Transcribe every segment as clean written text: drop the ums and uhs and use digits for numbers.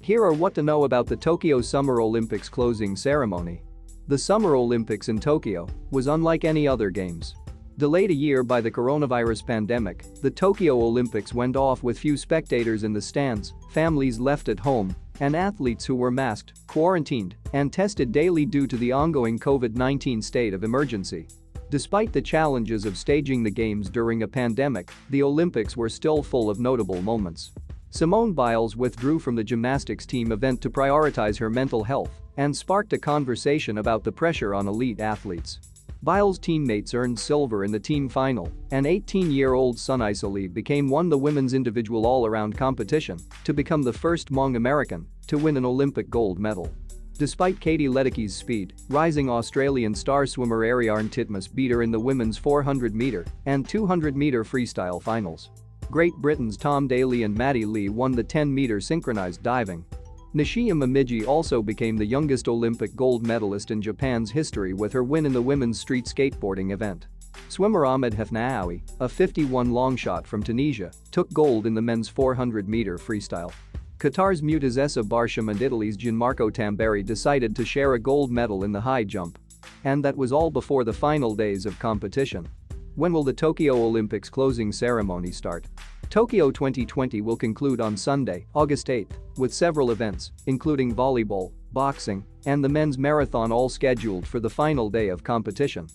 Here are what to know about the Tokyo Summer Olympics closing ceremony. The Summer Olympics in Tokyo was unlike any other games. Delayed a year by the coronavirus pandemic, the Tokyo Olympics went off with few spectators in the stands, families left at home, and athletes who were masked, quarantined, and tested daily due to the ongoing COVID-19 state of emergency. Despite the challenges of staging the games during a pandemic, the Olympics were still full of notable moments. Simone Biles withdrew from the gymnastics team event to prioritize her mental health and sparked a conversation about the pressure on elite athletes. Biles' teammates earned silver in the team final, and 18-year-old Sunny Lee won the women's individual all-around competition to become the first Hmong American to win an Olympic gold medal. Despite Katie Ledecky's speed, rising Australian star swimmer Ariarne Titmus beat her in the women's 400-meter and 200-meter freestyle finals. Great Britain's Tom Daley and Maddie Lee won the 10-meter synchronized diving. Nishio Momiji also became the youngest Olympic gold medalist in Japan's history with her win in the women's street skateboarding event. Swimmer Ahmed Hafnaoui, a 51 long shot from Tunisia, took gold in the men's 400-meter freestyle. Qatar's Mutazessa Barsham and Italy's Gianmarco Tamberi decided to share a gold medal in the high jump. And that was all before the final days of competition. When will the Tokyo Olympics closing ceremony start? Tokyo 2020 will conclude on Sunday, August 8, with several events, including volleyball, boxing, and the men's marathon all scheduled for the final day of competition.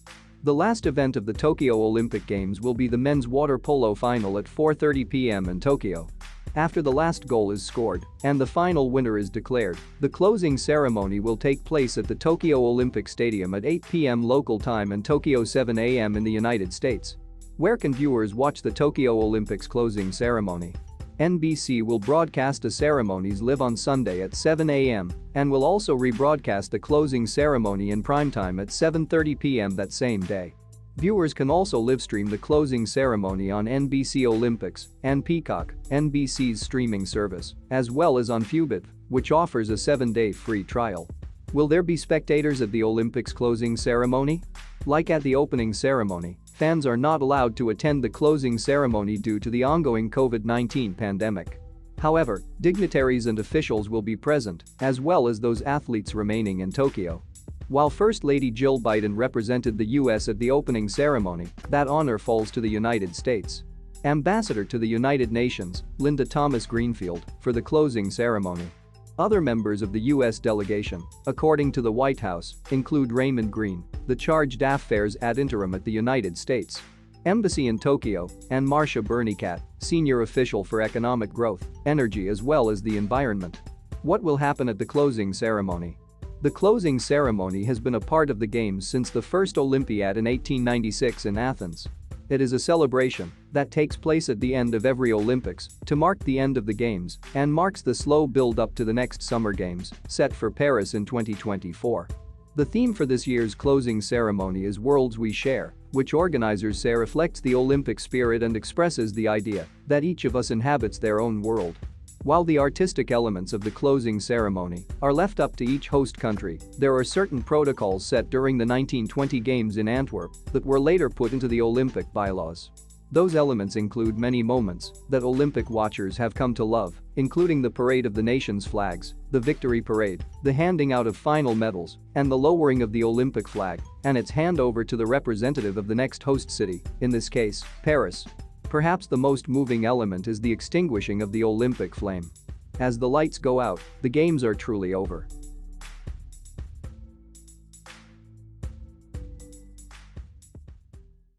The last event of the Tokyo Olympic Games will be the men's water polo final at 4:30 p.m. in Tokyo. After the last goal is scored and the final winner is declared, the closing ceremony will take place at the Tokyo Olympic Stadium at 8 p.m. local time and Tokyo 7 a.m. in the United States. Where can viewers watch the Tokyo Olympics closing ceremony? NBC will broadcast the ceremonies live on Sunday at 7 a.m. and will also rebroadcast the closing ceremony in primetime at 7:30 p.m. that same day. Viewers can also live-stream the closing ceremony on NBC Olympics and Peacock, NBC's streaming service, as well as on FuboTV, which offers a 7-day free trial. Will there be spectators at the Olympics closing ceremony? Like at the opening ceremony, fans are not allowed to attend the closing ceremony due to the ongoing COVID-19 pandemic. However, dignitaries and officials will be present, as well as those athletes remaining in Tokyo. While First Lady Jill Biden represented the U.S. at the opening ceremony, that honor falls to the United States. Ambassador to the United Nations, Linda Thomas-Greenfield, for the closing ceremony. Other members of the U.S. delegation, according to the White House, include Raymond Green, the charge d'affaires ad interim at the United States Embassy in Tokyo, and Marcia Bernicat, senior official for economic growth, energy as well as the environment. What will happen at the closing ceremony? The closing ceremony has been a part of the Games since the first Olympiad in 1896 in Athens. It is a celebration that takes place at the end of every Olympics to mark the end of the Games and marks the slow build-up to the next Summer Games, set for Paris in 2024. The theme for this year's closing ceremony is Worlds We Share, which organizers say reflects the Olympic spirit and expresses the idea that each of us inhabits their own world. While the artistic elements of the closing ceremony are left up to each host country, there are certain protocols set during the 1920 Games in Antwerp that were later put into the Olympic bylaws. Those elements include many moments that Olympic watchers have come to love, including the parade of the nation's flags, the victory parade, the handing out of final medals, and the lowering of the Olympic flag and its handover to the representative of the next host city, in this case, Paris. Perhaps the most moving element is the extinguishing of the Olympic flame. As the lights go out, the Games are truly over.